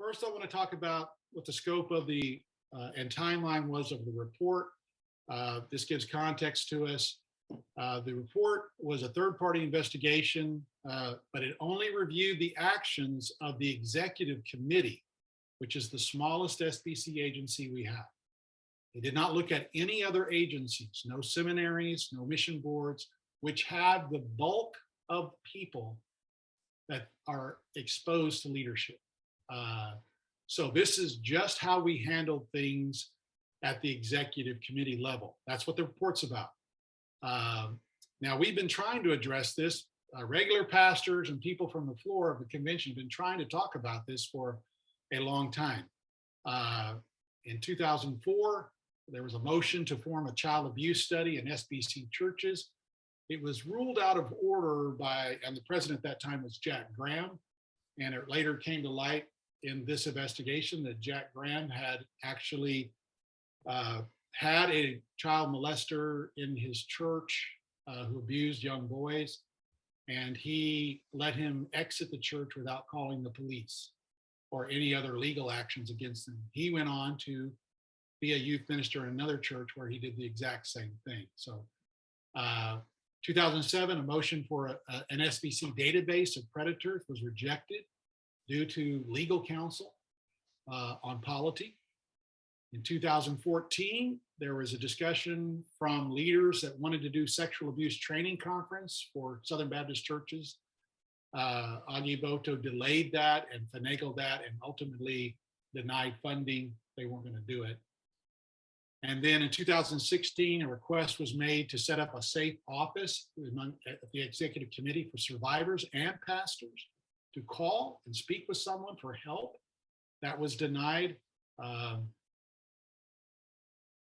First, I want to talk about what the scope of the and timeline was of the report. This gives context to us. The report was a third-party investigation, but it only reviewed the actions of the executive committee, which is the smallest SBC agency we have. It did not look at any other agencies, no seminaries, no mission boards, which have the bulk of people that are exposed to leadership. So this is just how we handled things at the executive committee level. That's what the report's about. Now, we've been trying to address this. Regular pastors and people from the floor of the convention have been trying to talk about this for a long time. In 2004, there was a motion to form a child abuse study in SBC churches. It was ruled out of order by, and the president at that time was Jack Graham, and it later came to light in this investigation that Jack Graham had actually had a child molester in his church who abused young boys, and he let him exit the church without calling the police or any other legal actions against him. He went on to be a youth minister in another church where he did the exact same thing. So 2007, a motion for an SBC database of predators was rejected due to legal counsel on polity. In 2014, there was a discussion from leaders that wanted to do sexual abuse training conference for Southern Baptist churches. Augie Boto delayed that and finagled that and ultimately denied funding. They weren't going to do it. And then in 2016, a request was made to set up a safe office at the executive committee for survivors and pastors to call and speak with someone for help. That was denied.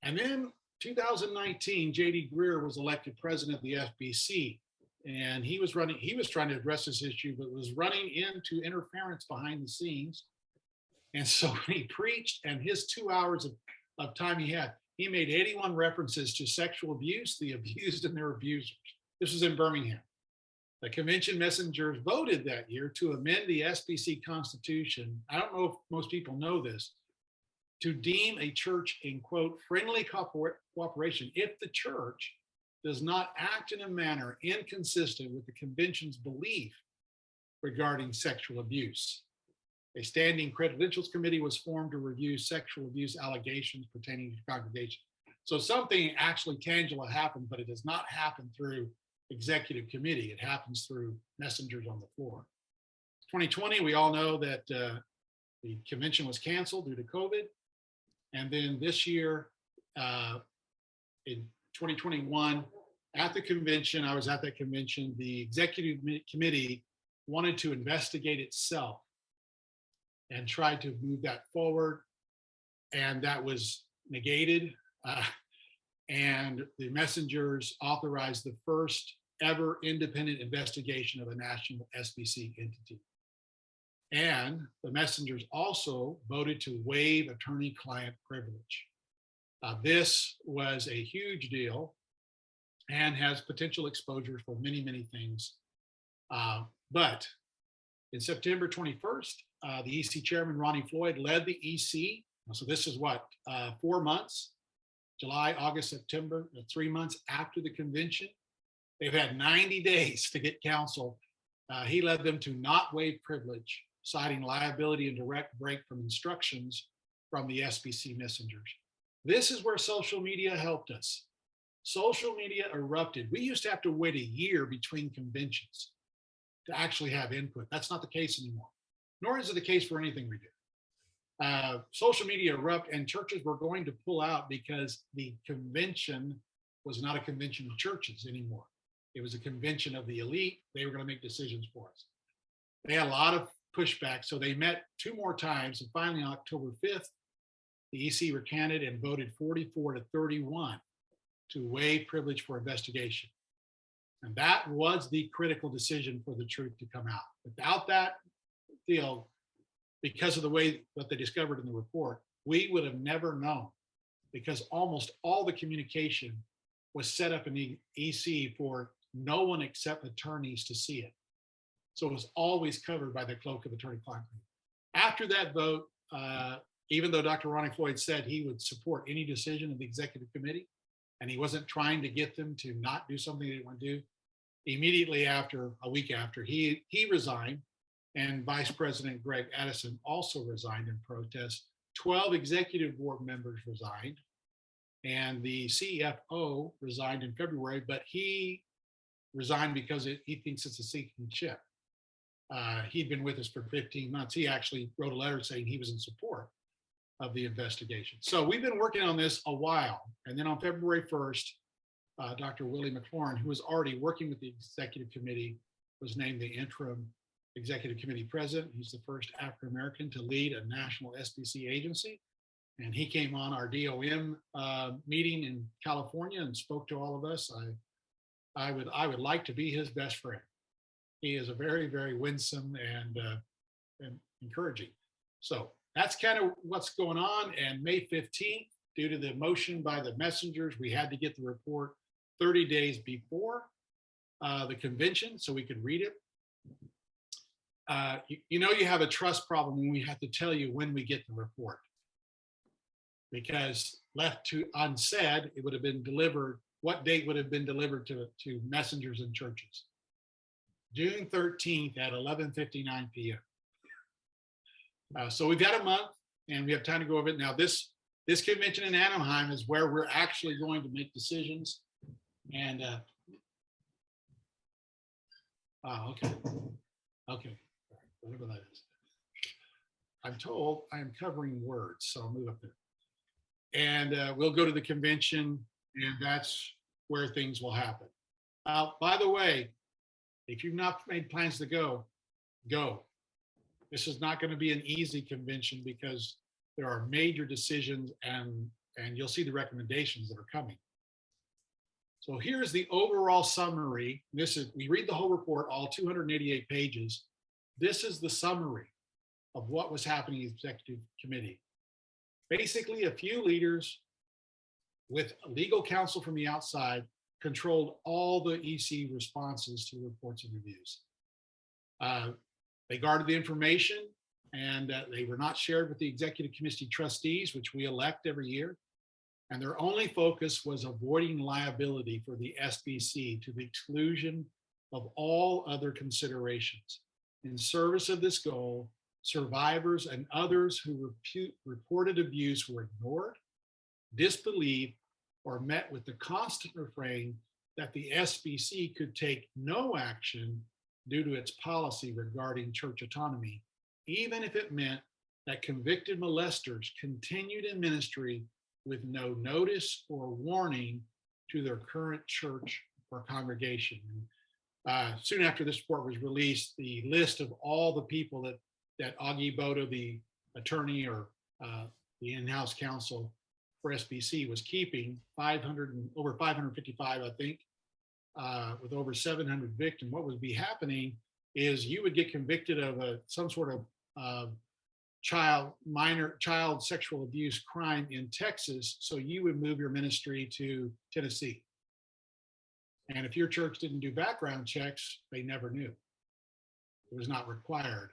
And then 2019, J.D. Greear was elected president of the FBC, and he was trying to address this issue, but was running into interference behind the scenes. And so when he preached, and his 2 hours of time he made 81 references to sexual abuse, the abused and their abusers. This was in Birmingham. The convention messengers voted that year to amend the SBC Constitution. I don't know if most people know this, to deem a church in, quote, friendly cooperation if the church does not act in a manner inconsistent with the convention's belief regarding sexual abuse. A standing credentials committee was formed to review sexual abuse allegations pertaining to the congregation. So something actually tangible happened, but it does not happen through executive committee. It happens through messengers on the floor. 2020, we all know that the convention was canceled due to COVID. And then this year, in 2021, at the convention, I was at that convention, the executive committee wanted to investigate itself and tried to move that forward. And that was negated. And the messengers authorized the first ever independent investigation of a national SBC entity. And the messengers also voted to waive attorney-client privilege. This was a huge deal and has potential exposure for many, many things. But in September 21st, the EC chairman, Ronnie Floyd, led the EC. So this is what, 4 months, July, August, September, 3 months after the convention. They've had 90 days to get counsel. He led them to not waive privilege, citing liability and direct break from instructions from the SBC messengers. This is where social media helped us. Social media erupted. We used to have to wait a year between conventions to actually have input. That's not the case anymore, nor is it the case for anything we do. Social media erupt and churches were going to pull out because the convention was not a convention of churches anymore. It was a convention of the elite. They were going to make decisions for us. They had a lot of pushback, so they met 2 more times, and finally on October 5th, the EC recanted and voted 44-31 to waive privilege for investigation. And that was the critical decision for the truth to come out. Without that deal, because of the way that they discovered in the report, we would have never known, because almost all the communication was set up in the EC for no one except attorneys to see it. So it was always covered by the cloak of attorney-client. After that vote, even though Dr. Ronnie Floyd said he would support any decision of the executive committee, and he wasn't trying to get them to not do something they didn't want to do, immediately after, a week after, he resigned, and Vice President Greg Addison also resigned in protest. 12 executive board members resigned, and the CFO resigned in February, but he resigned because he thinks it's a sinking ship. He'd been with us for 15 months. He actually wrote a letter saying he was in support of the investigation. So we've been working on this a while. And then on February 1st, Dr. Willie McLaurin, who was already working with the executive committee, was named the interim executive committee president. He's the first African-American to lead a national SBC agency. And he came on our DOM meeting in California and spoke to all of us. I would like to be his best friend. He is a very, very winsome and encouraging. So that's kind of what's going on. And May 15th, due to the motion by the messengers, we had to get the report 30 days before the convention so we could read it. You know, you have a trust problem when we have to tell you when we get the report, because left to unsaid, it would have been delivered. What date would have been delivered to messengers and churches? June 13th at 11:59 p.m. So we've got a month and we have time to go over it. Now, this convention in Anaheim is where we're actually going to make decisions. And okay, whatever that is. I'm told I am covering words, so I'll move up there. And we'll go to the convention, and that's where things will happen. By the way, if you've not made plans to go. This is not going to be an easy convention because there are major decisions, and you'll see the recommendations that are coming. So here's the overall summary. We read the whole report, all 288 pages. This is the summary of what was happening in the executive committee. Basically, a few leaders with legal counsel from the outside controlled all the EC responses to reports and reviews. They guarded the information, and they were not shared with the executive committee trustees, which we elect every year. And their only focus was avoiding liability for the SBC to the exclusion of all other considerations. In service of this goal, survivors and others who reported abuse were ignored, disbelieved, or met with the constant refrain that the SBC could take no action due to its policy regarding church autonomy, even if it meant that convicted molesters continued in ministry with no notice or warning to their current church or congregation. Soon after this report was released, the list of all the people that Augie Bodo, the attorney or the in-house counsel for SBC, was keeping, over 555, I think, with over 700 victims. What would be happening is you would get convicted of some sort of child sexual abuse crime in Texas, so you would move your ministry to Tennessee. And if your church didn't do background checks, they never knew. It was not required,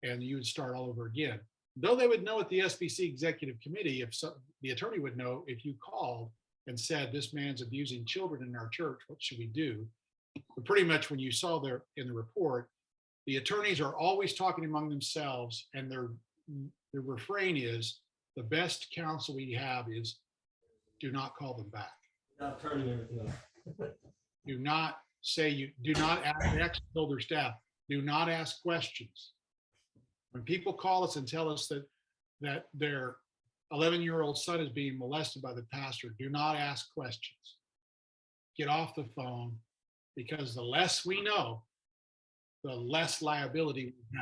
and you would start all over again. Though they would know at the SBC executive committee, the attorney would know if you called and said, this man's abusing children in our church, what should we do? But pretty much when you saw there in the report, the attorneys are always talking among themselves, and their refrain is, the best counsel we have is do not call them back. Not turning everything off. Do not ask their staff, do not ask questions. When people call us and tell us that their 11-year-old son is being molested by the pastor, do not ask questions. Get off the phone, because the less we know, the less liability we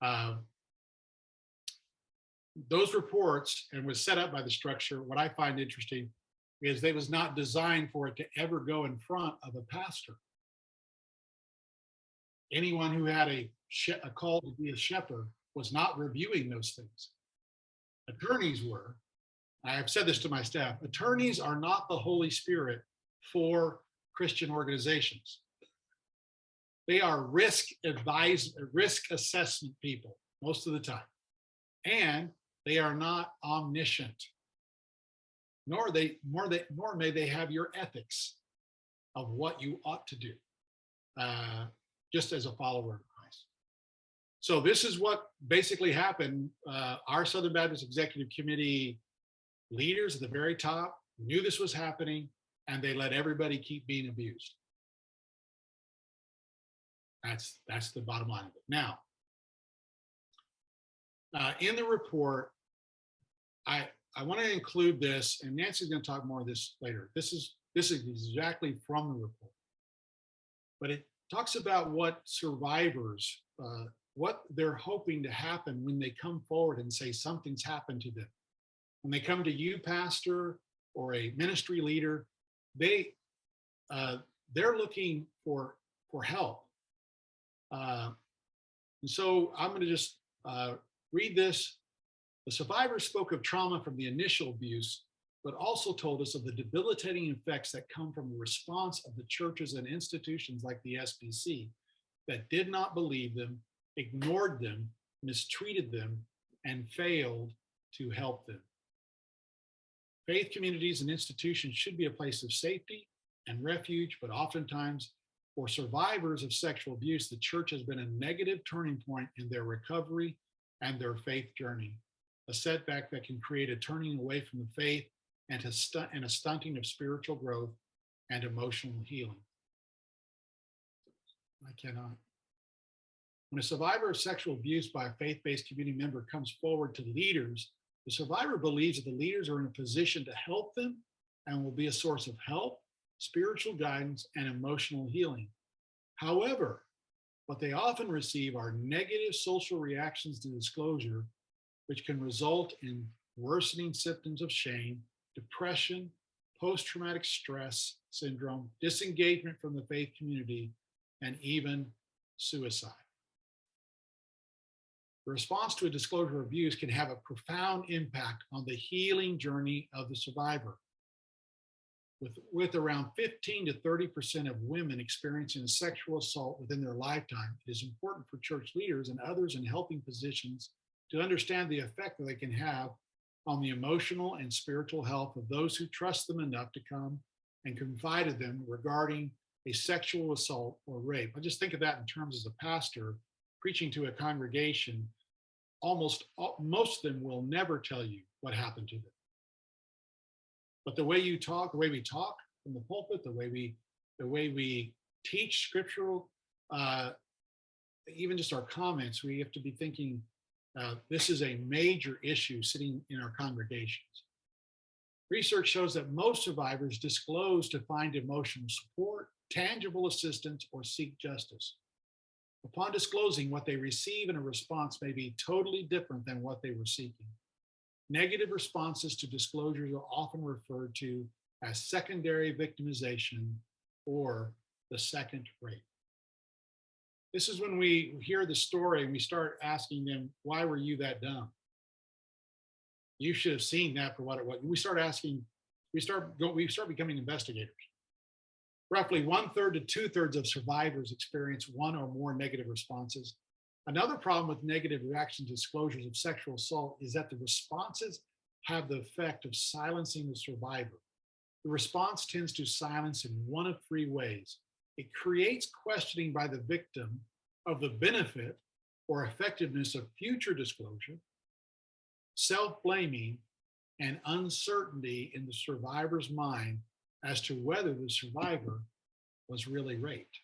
have. Those reports, and was set up by the structure, what I find interesting is they was not designed for it to ever go in front of a pastor. Anyone who had a call to be a shepherd was not reviewing those things. Attorneys were. I have said this to my staff. Attorneys are not the Holy Spirit for Christian organizations. They are risk assessment people. most of the time. And they are not omniscient, nor may they have your ethics of what you ought to do, just as a follower of Christ. So this is what basically happened. Our Southern Baptist Executive Committee leaders at the very top knew this was happening, and they let everybody keep being abused. That's the bottom line of it. Now, in the report, I want to include this, and Nancy's going to talk more of this later. This is exactly from the report, but it talks about what survivors, what they're hoping to happen when they come forward and say something's happened to them. When they come to you, pastor, or a ministry leader, they're looking for help. And so I'm going to just read this. The survivors spoke of trauma from the initial abuse, but also told us of the debilitating effects that come from the response of the churches and institutions like the SBC that did not believe them, ignored them, mistreated them, and failed to help them. Faith communities and institutions should be a place of safety and refuge, but oftentimes for survivors of sexual abuse, the church has been a negative turning point in their recovery and their faith journey, a setback that can create a turning away from the faith and a stunting of spiritual growth and emotional healing. I cannot. When a survivor of sexual abuse by a faith-based community member comes forward to leaders, the survivor believes that the leaders are in a position to help them and will be a source of help, spiritual guidance, and emotional healing. However, what they often receive are negative social reactions to disclosure, which can result in worsening symptoms of shame, depression, post-traumatic stress syndrome, disengagement from the faith community, and even suicide. The response to a disclosure of abuse can have a profound impact on the healing journey of the survivor. With around 15 to 30% of women experiencing a sexual assault within their lifetime, it is important for church leaders and others in helping positions to understand the effect that they can have on the emotional and spiritual health of those who trust them enough to come and confide in them regarding a sexual assault or rape. I just think of that in terms as a pastor preaching to a congregation. Most of them will never tell you what happened to them. But the way we talk from the pulpit, the way we teach scriptural, even just our comments, we have to be thinking this is a major issue sitting in our congregations. Research shows that most survivors disclose to find emotional support, tangible assistance, or seek justice. Upon disclosing, what they receive in a response may be totally different than what they were seeking. Negative responses to disclosures are often referred to as secondary victimization or the second rape. This is when we hear the story and we start asking them, why were you that dumb? You should have seen that for what it was. We start becoming investigators. Roughly 1/3 to 2/3 of survivors experience one or more negative responses. Another problem with negative reaction to disclosures of sexual assault is that the responses have the effect of silencing the survivor. The response tends to silence in one of three ways. It creates questioning by the victim of the benefit or effectiveness of future disclosure, self-blaming, and uncertainty in the survivor's mind as to whether the survivor was really raped.